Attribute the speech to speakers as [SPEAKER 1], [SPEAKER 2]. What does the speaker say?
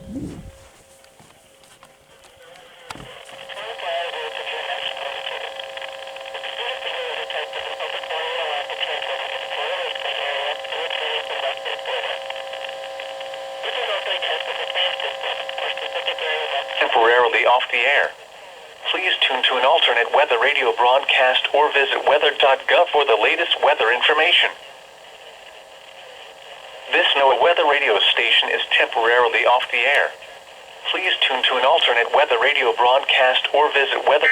[SPEAKER 1] Temporarily off the air. Please tune to an alternate weather radio broadcast or visit weather.gov for the latest weather information. This NOAA weather radio station is temporarily off the air. Please tune to an alternate weather radio broadcast or visit weather...